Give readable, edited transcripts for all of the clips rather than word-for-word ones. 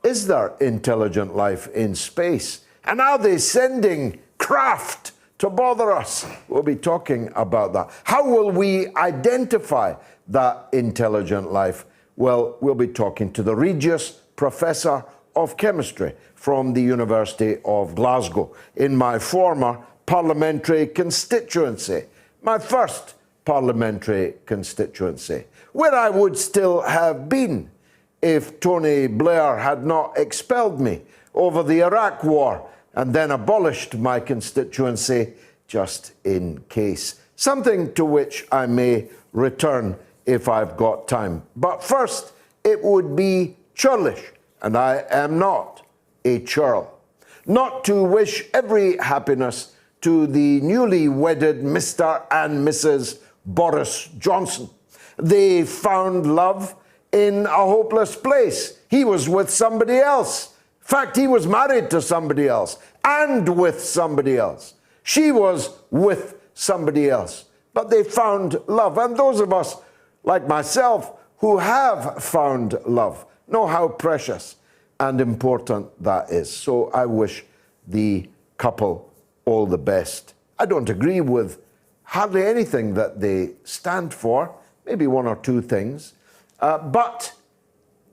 Is there intelligent life in space? And are they sending craft to bother us? We'll be talking about that. How will we identify that intelligent life? Well, we'll be talking to the Regius Professor of Chemistry from the University of Glasgow in my former parliamentary constituency, my first parliamentary constituency, where I would still have been if Tony Blair had not expelled me over the Iraq War and then abolished my constituency just in case. Something to which I may return if I've got time. But first, it would be churlish, and I am not a churl, not to wish every happiness to the newly wedded Mr. and Mrs. Boris Johnson. They found love in a hopeless place. He was with somebody else. In fact, he was married to somebody else and with somebody else. She was with somebody else. But they found love. And those of us, like myself, who have found love, know how precious and important that is. So I wish the couple all the best. I don't agree with hardly anything that they stand for, maybe one or two things, but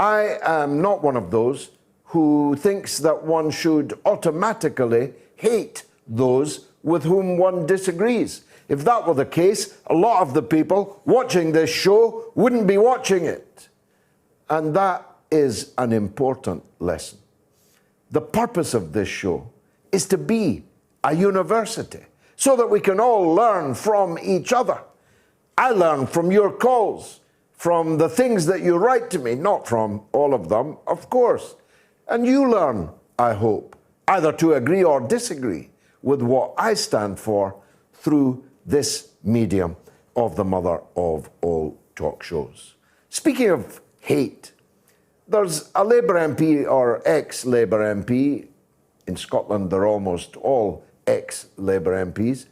I am not one of those who thinks that one should automatically hate those with whom one disagrees. If that were the case, a lot of the people watching this show wouldn't be watching it. And that is an important lesson. The purpose of this show is to be a university so that we can all learn from each other. I learn from your calls, from the things that you write to me, not from all of them, of course. And you learn, I hope, either to agree or disagree with what I stand for through this medium of the mother of all talk shows. Speaking of hate, there's a Labour MP or ex-Labour MP. In Scotland, they're almost all ex-Labour MPs.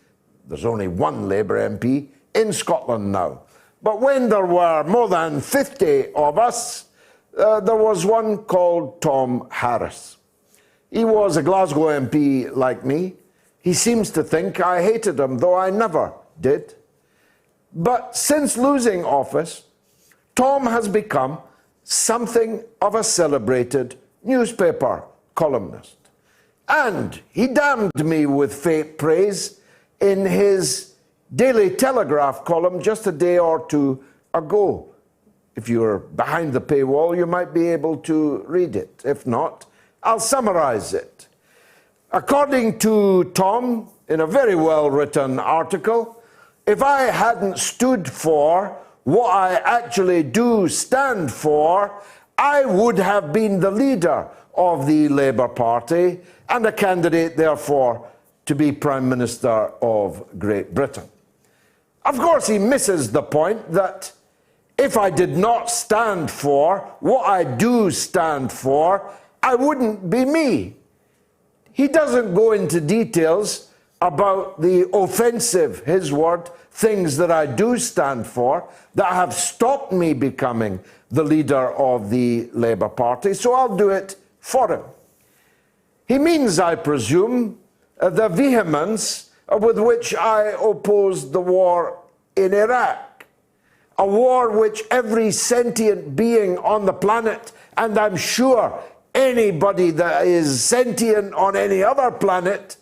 There's only one Labour MP in Scotland now. But when there were more than 50 of us, there was one called Tom Harris. He was a Glasgow MP like me. He seems to think I hated him, though I never did. But since losing office, Tom has become something of a celebrated newspaper columnist. And he damned me with fake praise in his Daily Telegraph column just a day or two ago. If you're behind the paywall, you might be able to read it. If not, I'll summarize it. According to Tom, in a very well-written article, if I hadn't stood for what I actually do stand for, I would have been the leader of the Labour Party and a candidate, therefore, to be Prime Minister of Great Britain. Of course, he misses the point that if I did not stand for what I do stand for, I wouldn't be me. He doesn't go into details about the offensive, his word, things that I do stand for that have stopped me becoming the leader of the Labour Party, so I'll do it for him. He means, I presume, the vehemence with which I opposed the war in Iraq, a war which every sentient being on the planet, and I'm sure anybody that is sentient on any other planet,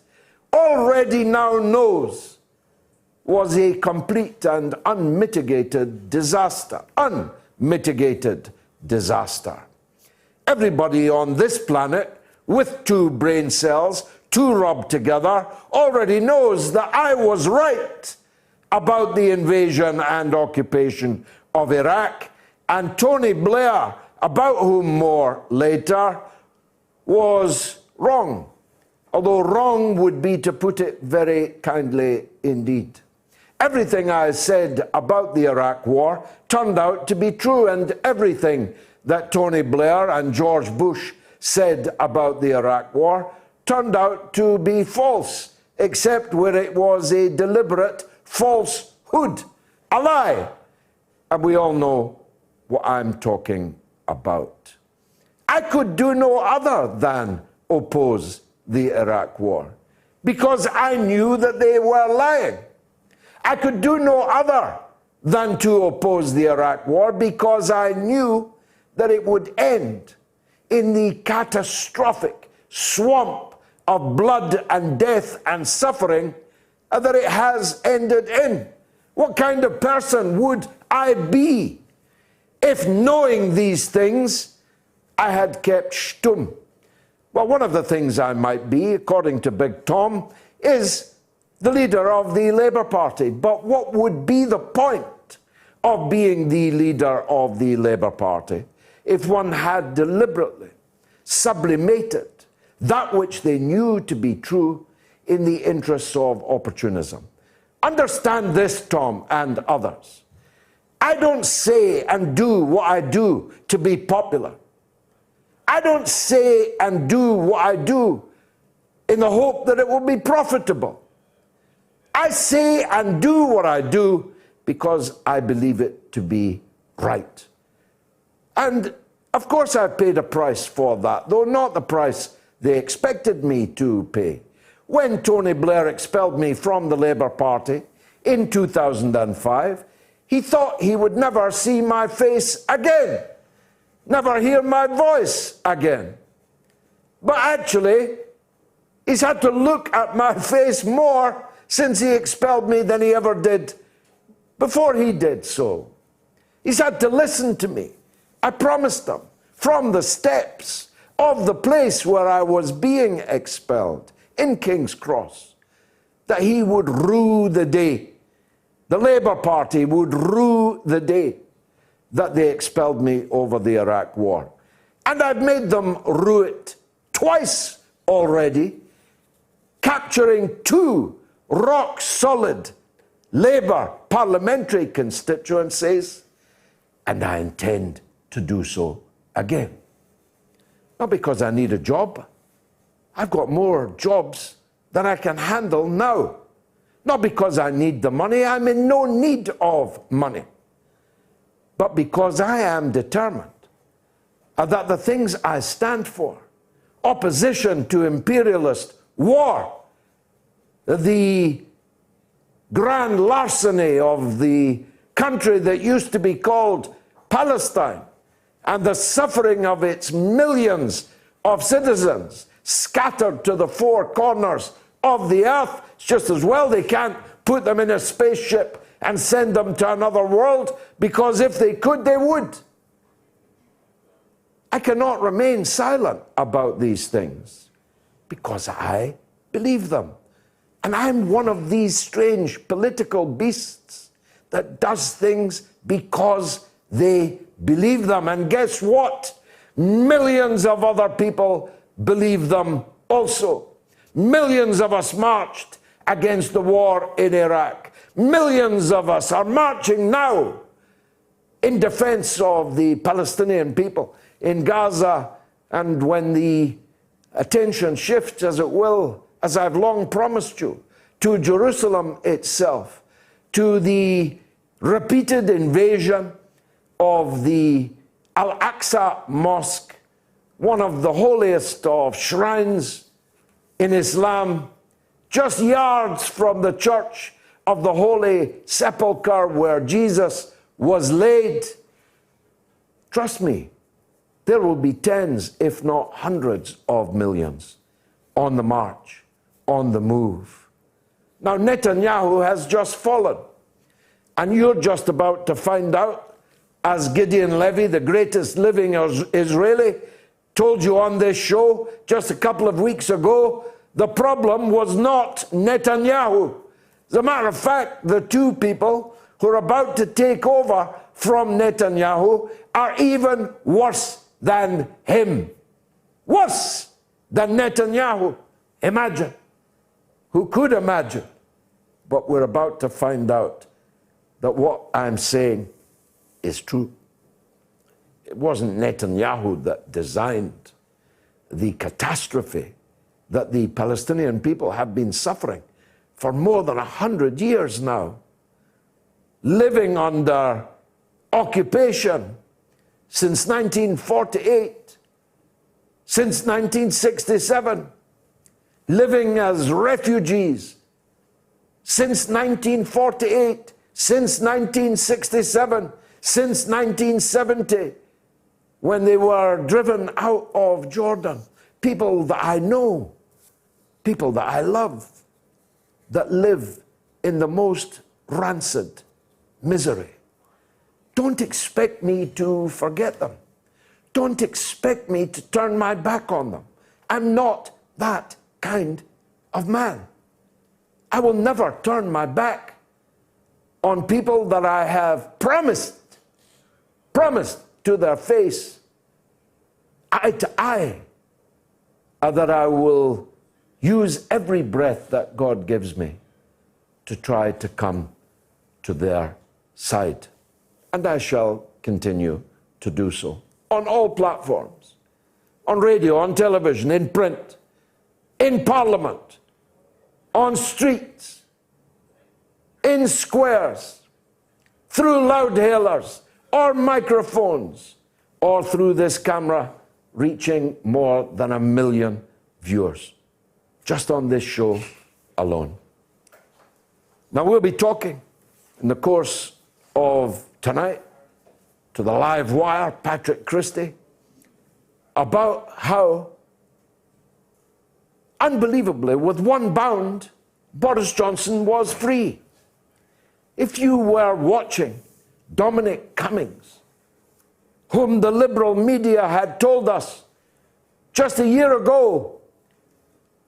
already now knows was a complete and unmitigated disaster. Unmitigated disaster. Everybody on this planet with two brain cells, two rubbed together, already knows that I was right about the invasion and occupation of Iraq, and Tony Blair, about whom more later, was wrong. Although wrong would be to put it very kindly indeed. Everything I said about the Iraq War turned out to be true, and everything that Tony Blair and George Bush said about the Iraq War turned out to be false, except where it was a deliberate falsehood, a lie. And we all know what I'm talking about. I could do no other than oppose the Iraq war because I knew that they were lying. I could do no other than to oppose the Iraq war because I knew that it would end in the catastrophic swamp of blood and death and suffering that it has ended in. What kind of person would I be if, knowing these things, I had kept stum? Well, one of the things I might be, according to Big Tom, is the leader of the Labour Party. But what would be the point of being the leader of the Labour Party if one had deliberately sublimated that which they knew to be true in the interests of opportunism? Understand this, Tom and others. I don't say and do what I do to be popular. I don't say and do what I do in the hope that it will be profitable. I say and do what I do because I believe it to be right. And of course I've paid a price for that, though not the price they expected me to pay. When Tony Blair expelled me from the Labour Party in 2005, he thought he would never see my face again, never hear my voice again. But actually, he's had to look at my face more since he expelled me than he ever did before he did so. He's had to listen to me. I promised him from the steps of the place where I was being expelled in King's Cross that he would rue the day, the Labour Party would rue the day that they expelled me over the Iraq war. And I've made them rue it twice already, capturing 2 rock-solid Labour parliamentary constituencies, and I intend to do so again. Not because I need a job. I've got more jobs than I can handle now. Not because I need the money. I'm in no need of money. But because I am determined that the things I stand for, opposition to imperialist war, the grand larceny of the country that used to be called Palestine, and the suffering of its millions of citizens scattered to the 4 corners of the earth. It's just as well they can't put them in a spaceship and send them to another world, because if they could, they would. I cannot remain silent about these things because I believe them. And I'm one of these strange political beasts that does things because they believe them. And guess what? Millions of other people believe them also. Millions of us marched against the war in Iraq. Millions of us are marching now in defense of the Palestinian people in Gaza. And when the attention shifts, as it will, as I've long promised you, to Jerusalem itself, to the repeated invasion of the Al-Aqsa Mosque, one of the holiest of shrines in Islam, just yards from the Church of the Holy Sepulchre where Jesus was laid. Trust me, there will be tens, if not hundreds of millions on the march, on the move. Now Netanyahu has just fallen, and you're just about to find out, as Gideon Levy, the greatest living Israeli, told you on this show just a couple of weeks ago, the problem was not Netanyahu. As a matter of fact, the 2 people who are about to take over from Netanyahu are even worse than him. Worse than Netanyahu. Imagine. Who could imagine? But we're about to find out that what I'm saying is true. It wasn't Netanyahu that designed the catastrophe that the Palestinian people have been suffering for more than 100 years now, living under occupation since 1948, since 1967, living as refugees since 1948, since 1967, since 1970, when they were driven out of Jordan. People that I know, people that I love, that live in the most rancid misery. Don't expect me to forget them. Don't expect me to turn my back on them. I'm not that kind of man. I will never turn my back on people that I have promised to their face, eye to eye, that I will use every breath that God gives me to try to come to their side. And I shall continue to do so on all platforms, on radio, on television, in print, in Parliament, on streets, in squares, through loudhailers or microphones, or through this camera reaching more than 1 million viewers, just on this show alone. Now we'll be talking in the course of tonight to the live wire, Patrick Christie, about how, unbelievably, with one bound, Boris Johnson was free. If you were watching Dominic Cummings, whom the liberal media had told us just a year ago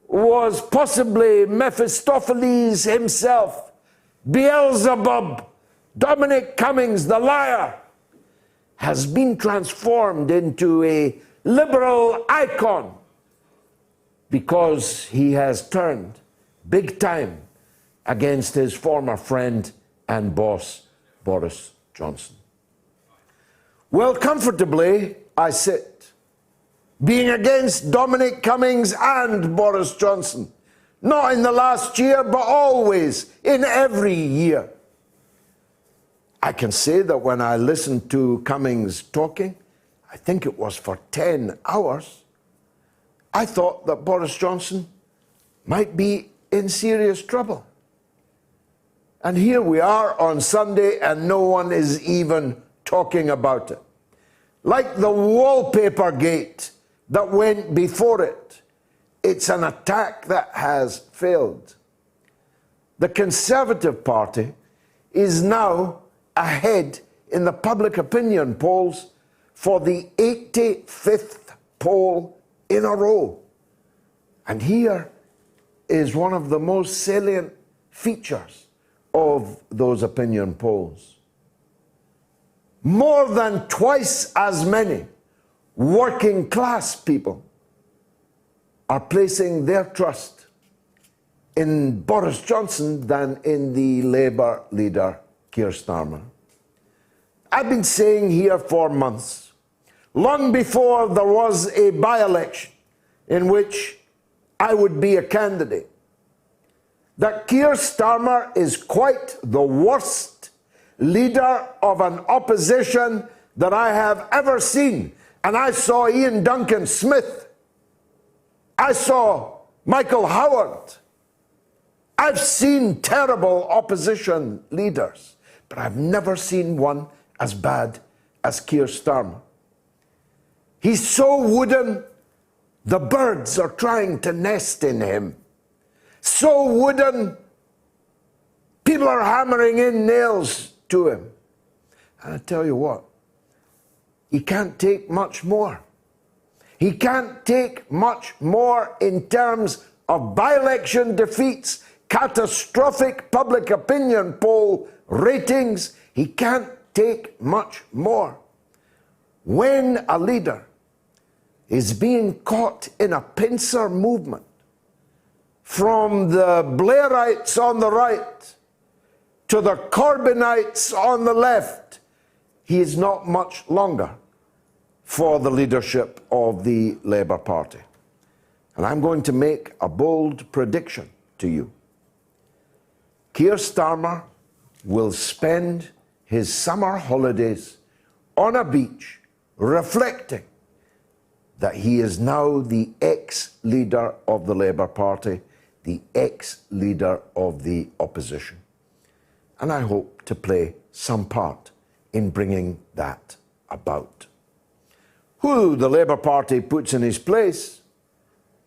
was possibly Mephistopheles himself, Beelzebub, Dominic Cummings, the liar, has been transformed into a liberal icon because he has turned big time against his former friend and boss, Boris Johnson. Well, comfortably I sit, being against Dominic Cummings and Boris Johnson, not in the last year, but always, in every year. I can say that when I listened to Cummings talking, I think it was for 10 hours, I thought that Boris Johnson might be in serious trouble. And here we are on Sunday and no one is even talking about it. Like the wallpaper gate that went before it, it's an attack that has failed. The Conservative Party is now ahead in the public opinion polls for the 85th poll in a row. And here is one of the most salient features of those opinion polls. More than twice as many working class people are placing their trust in Boris Johnson than in the Labour leader, Keir Starmer. I've been saying here for months, long before there was a by-election in which I would be a candidate, that Keir Starmer is quite the worst leader of an opposition that I have ever seen. And I saw Ian Duncan Smith. I saw Michael Howard. I've seen terrible opposition leaders, but I've never seen one as bad as Keir Starmer. He's so wooden, the birds are trying to nest in him. So wooden, people are hammering in nails to him. And I tell you what, he can't take much more. He can't take much more in terms of by-election defeats, catastrophic public opinion poll ratings. He can't take much more. When a leader is being caught in a pincer movement from the Blairites on the right to the Corbynites on the left, he is not much longer for the leadership of the Labour Party. And I'm going to make a bold prediction to you. Keir Starmer will spend his summer holidays on a beach reflecting that he is now the ex-leader of the Labour Party, the ex-leader of the opposition. And I hope to play some part in bringing that about. Who the Labour Party puts in his place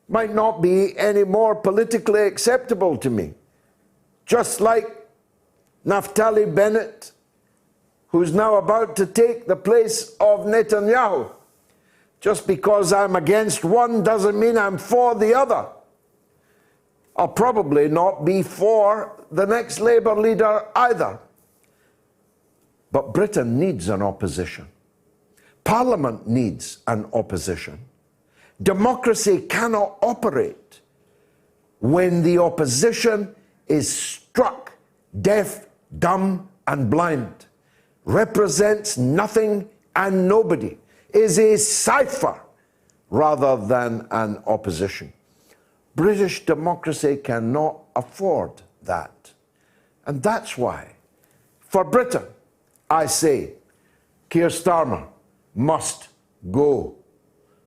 might not be any more politically acceptable to me. Just like Naftali Bennett, who's now about to take the place of Netanyahu. Just because I'm against one doesn't mean I'm for the other. I'll probably not be for the next Labour leader either. But Britain needs an opposition. Parliament needs an opposition. Democracy cannot operate when the opposition is struck deaf, dumb, and blind, represents nothing and nobody, is a cipher rather than an opposition. British democracy cannot afford that. And that's why, for Britain, I say, Keir Starmer must go.